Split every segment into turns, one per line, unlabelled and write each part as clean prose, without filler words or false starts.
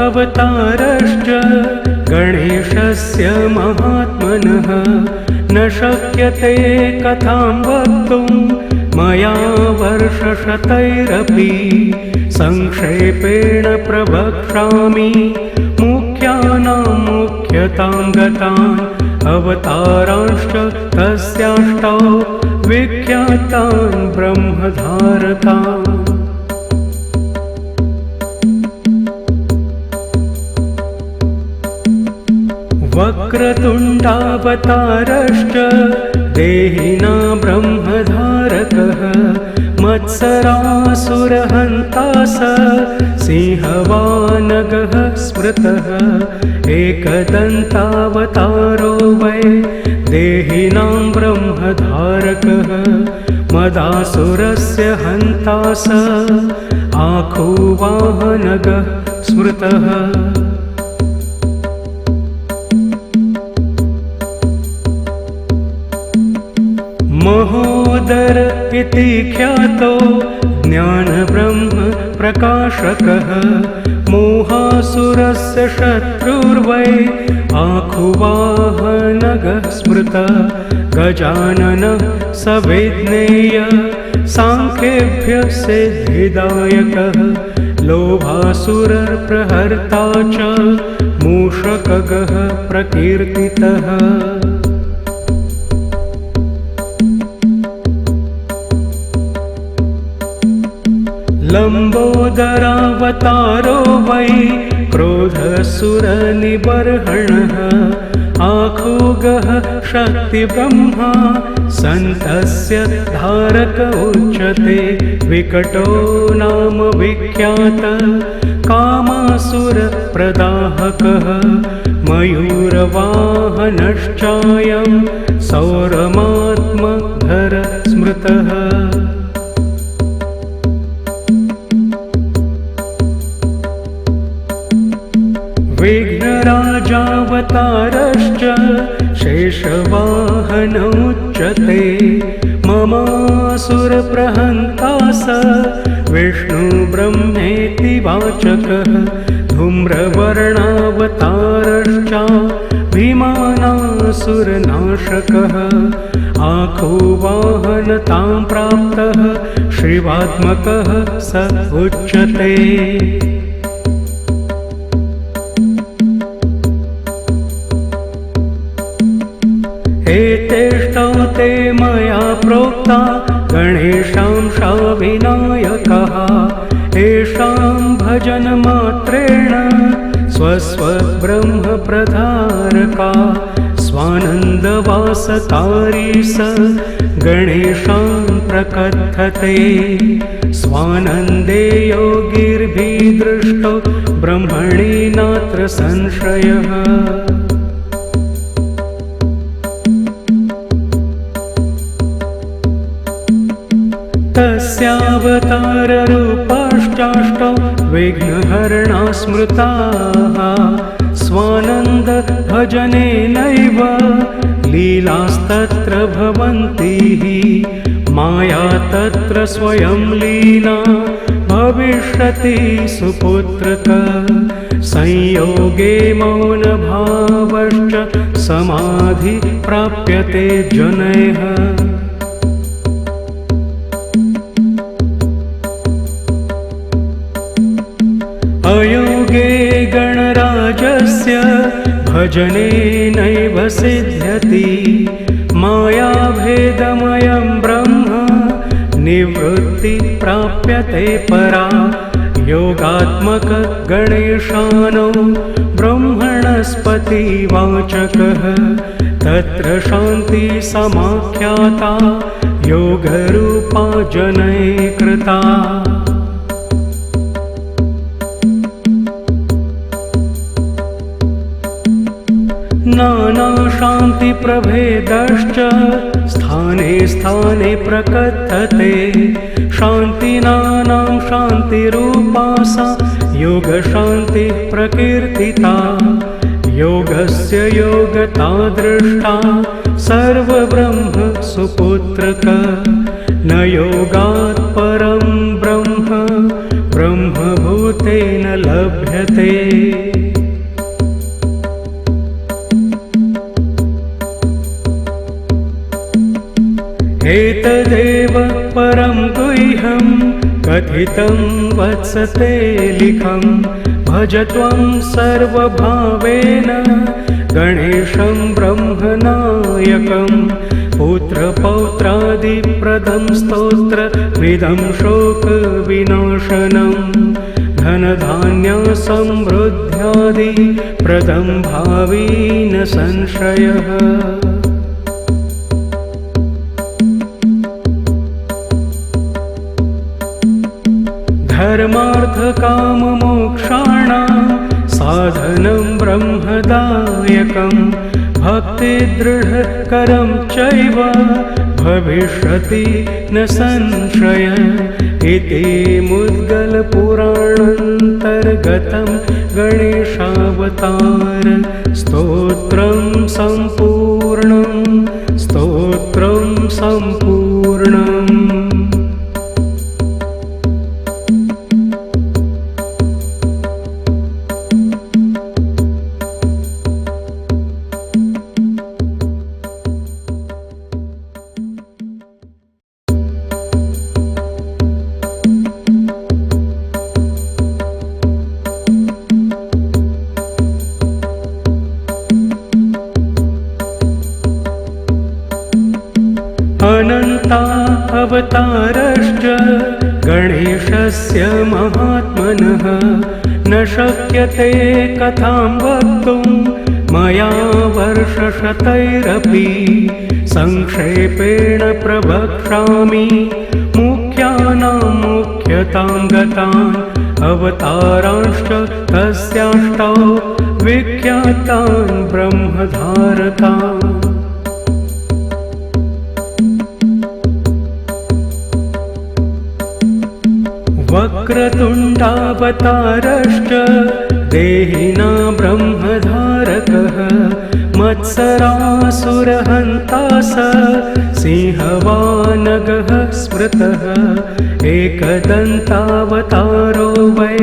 अवतारश्च गणेशस्य महात्मनः न शक्यते कथां वक्तुं मया वर्षशतैरपि संक्षेपेण प्रवक्ष्यामि मुख्यानां मुख्यतां गतान् अवतारांश्च तस्याष्टौ विख्यातान् ब्रह्मधारकान्। वक्रतुण्डावतारश्च देहिना ब्रह्मधारकः मत्सरासुरहन्ता स सिंहवानगः स्मृतः एकदन्तावतारो वै देहिनां ब्रह्मधारकः मदासुरस्य हन्ता स आखुवाहनगः स्मृतः। महोदर इति ख्यातो ज्ञानब्रह्म प्रकाशकः मोहासुरस्य शत्रुर्वै आखुवाहनगः स्मृतः गजाननः सविज्ञेय सांख्येभ्यः सिद्धिदायकः लोभासुरप्रहर्ता च मूषकगः प्रकीर्तितः। लम्बोदरावतारो वै क्रोधसुरनिबर्हणः आखुगः शक्तिब्रह्मा सन्तस्य धारक उच्यते विकटो नाम विख्यात कामासुरप्रदाहकः मयूरवाहनश्चायं सौरमात्मधर स्मृतः। विघ्नराजावतारश्च शेषवाहन उच्यते ममासुरप्रहन्ता स विष्णुब्रह्मेति वाचकः धूम्रवर्णावतारश्च भीमानासुरनाशकः आखुवाहनतां प्राप्तः शिवात्मकः स उच्यते। एतेष्टौ ते मया प्रोक्ता गणेशांशा विनायकः येषां भजनमात्रेण स्वस्वब्रह्मप्रधारका स्वानन्दवासकारी स गणेशान् प्रकथते स्वानन्दे योगिर्भिदृष्टो ब्रह्मणि नात्र संशयः। तस्यावताररूपाश्चाष्टौ विघ्नहरणा स्मृताः स्वानन्द भजनेनैव लीलास्तत्र भवन्ति माया तत्र स्वयं लीला भविष्यति सुपुत्रक संयोगे मौनभावश्च समाधि प्राप्यते जनैः। अयोगे गणराजस्य भजनेनैव सिद्ध्यति मायाभेदमयं ब्रह्म निवृत्ति प्राप्यते परा योगात्मक गणेशानो ब्रह्मणस्पतिवाचकः तत्र शान्ति समाख्याता योगरूपा जनैः कृता। नानाशान्तिप्रभेदश्च स्थाने स्थाने प्रकथते शान्तिनानां शान्तिरूपा सा योगशान्तिः प्रकीर्तिता योगस्य योगता दृष्टा सर्वब्रह्म सुपुत्रक न योगात् परं ब्रह्म ब्रह्मभूते तेन लभ्यते। एतदेव परं गुह्यं कथितं वत्स ते लिखं। भज त्वं सर्वभावेन गणेशं ब्रह्मनायकं। पुत्रपौत्रादिप्रदं स्तोत्रमिदं शोकविनाशनं। धनधान्यसमृद्ध्यादिप्रदं भावी न संशयः। धर्मार्थकाममोक्षाणां साधनं ब्रह्मदायकं। भक्तिदृढकरं चैव भविष्यति न संशय। इति मुद्गलपुराणान्तर्गतं गणेशावतार स्तोत्रं सम्पूर्णम्। अनन्ता अवतारश्च गणेशस्य महात्मनः। न शक्यते कथां वक्तुं मया वर्षशतैरपि। संक्षेपेण प्रवक्ष्यामि मुख्यानां मुख्यतां गतान् अवतारांश्च तस्याष्टौ विख्यातान् ब्रह्मधारकान्। वक्रतुण्डावतारश्च देहिना ब्रह्मधारकः। मत्सरासुरहन्ता स सिंहवानगः स्मृतः। एकदन्तावतारो वै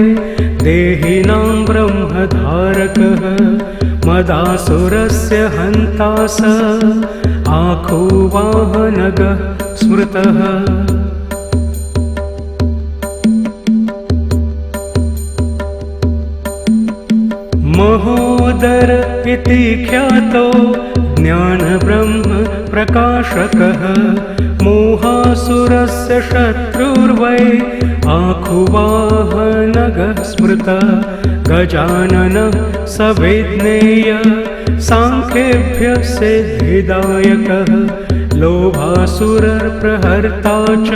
देहिनां ब्रह्मधारकः। मदासुरस्य हन्ता स आखुवाहनगः स्मृतः। महोदर इति ख्यातो ज्ञानब्रह्म प्रकाशकः। मोहासुरस्य शत्रुर्वै आखुवाहनगः स्मृतः। गजाननः स विज्ञेय सांख्येभ्यः सिद्धिदायकः। लोभासुरप्रहर्ता च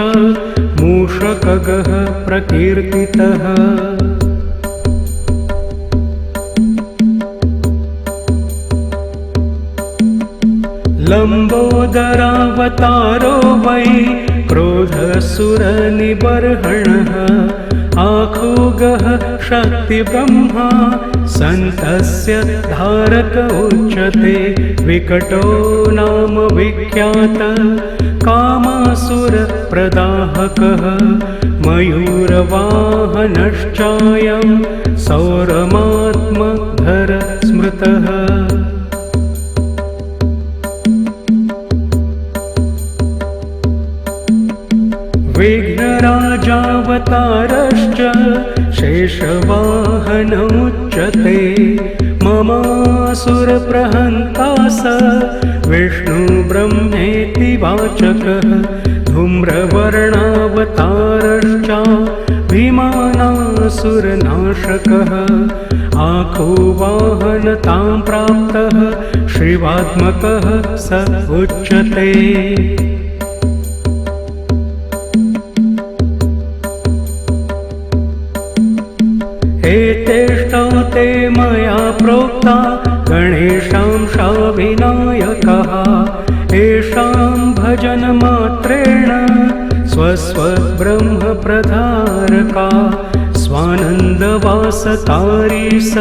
मूषकगः प्रकीर्तितः। लम्बोदरावतारो वै क्रोधसुरनिबर्हणः। आखुगः शक्तिब्रह्मा सन्तस्य धारक उच्यते। विकटो नाम विख्यात कामासुरप्रदाहकः। मयूरवाहनश्चायं सौरमात्मधर स्मृतः। विघ्नराजावतारश्च शेषवाहनमुच्यते। ममासुरप्रहन्ता स विष्णुब्रह्मेति वाचकः। धूम्रवर्णावतारश्च भीमानासुरनाशकः। आखुवाहनतां प्राप्तः शिवात्मकः स उच्यते। एतेष्टौ ते मया प्रोक्ता गणेशांशा विनायकः। येषां भजनमात्रेण स्वस्वब्रह्मप्रधारका। स्वानन्दवासतारी स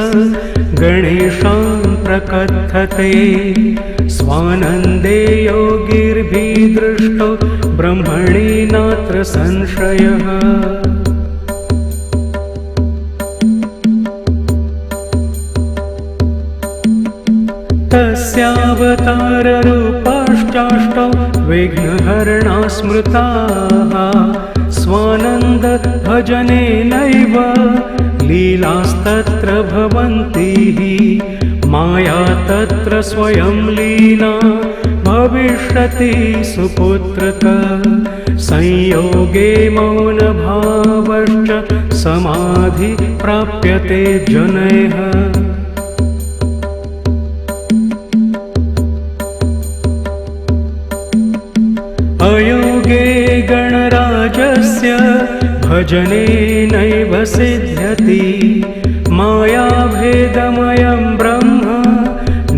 गणेशां प्रकथते। स्वानन्दे योगिर्भिदृष्टो ब्रह्मणि नात्र संशयः। तस्यावताररूपाश्चाष्टौ विघ्नहरणा स्मृताः स्वानन्द भजनेनैव लीलास्तत्र भवन्ति माया तत्र स्वयं लीना भविष्यति सुपुत्रक संयोगे मौनभावश्च समाधि प्राप्यते जनैः अयोगे गणराजस्य भजनेनैव सिद्ध्यति मायाभेदमयं ब्रह्म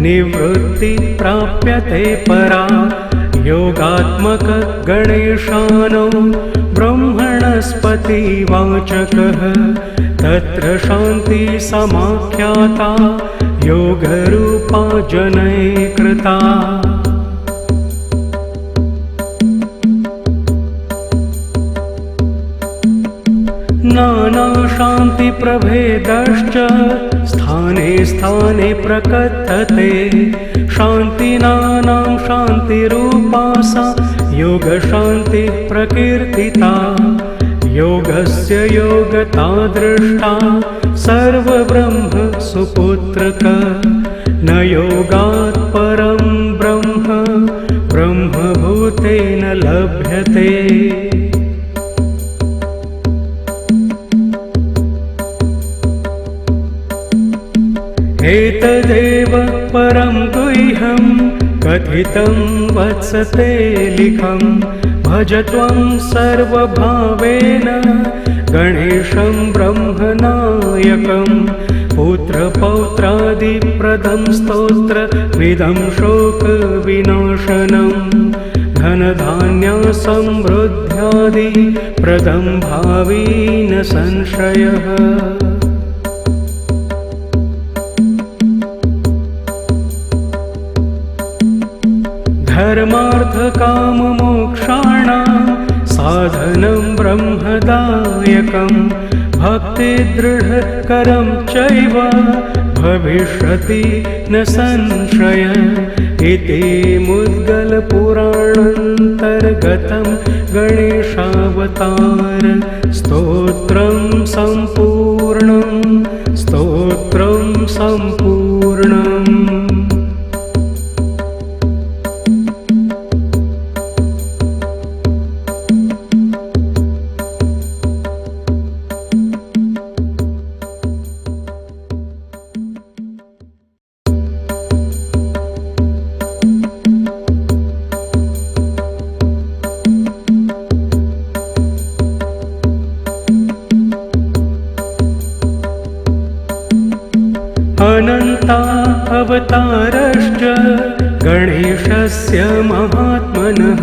निवृत्ति प्राप्यते परा योगात्मक गणेशानो ब्रह्मणस्पतिवाचकः तत्र शान्ति समाख्याता योगरूपा जनैः कृता नानाशान्तिप्रभेदश्च स्थाने स्थाने प्रकथते शान्तिनानां शान्तिरूपा सा योगशान्तिः प्रकीर्तिता योगस्य योगता दृष्टा सर्वब्रह्म सुपुत्रक न योगात् परं ब्रह्म ब्रह्मभूतेन लभ्यते एतदेव परं गुह्यं कथितं वत्सते लिखं भज त्वं सर्वभावेन गणेशं ब्रह्मनायकं पुत्रपौत्रादिप्रदं स्तोत्रविदं शोकविनाशनं धनधान्यसमृद्ध्यादिप्रदं भावी न संशयः धर्मार्थकाममोक्षाणां साधनं ब्रह्मदायकं भक्तिदृढकरं चैव भविष्यति न संशय इति मुद्गलपुराणान्तर्गतं गणेशावतार स्तोत्रं सम्पूर्णम् अनन्ता अवतारश्च गणेशस्य महात्मनः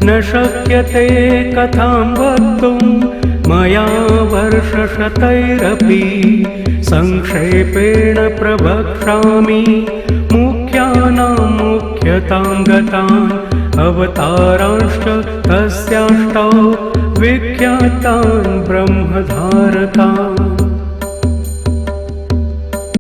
न शक्यते कथां वक्तुं मया वर्षशतैरपि संक्षेपेण प्रवक्ष्यामि मुख्यानां मुख्यतां गतान् अवतारांश्च तस्याष्टौ विख्यातान् ब्रह्मधारकान्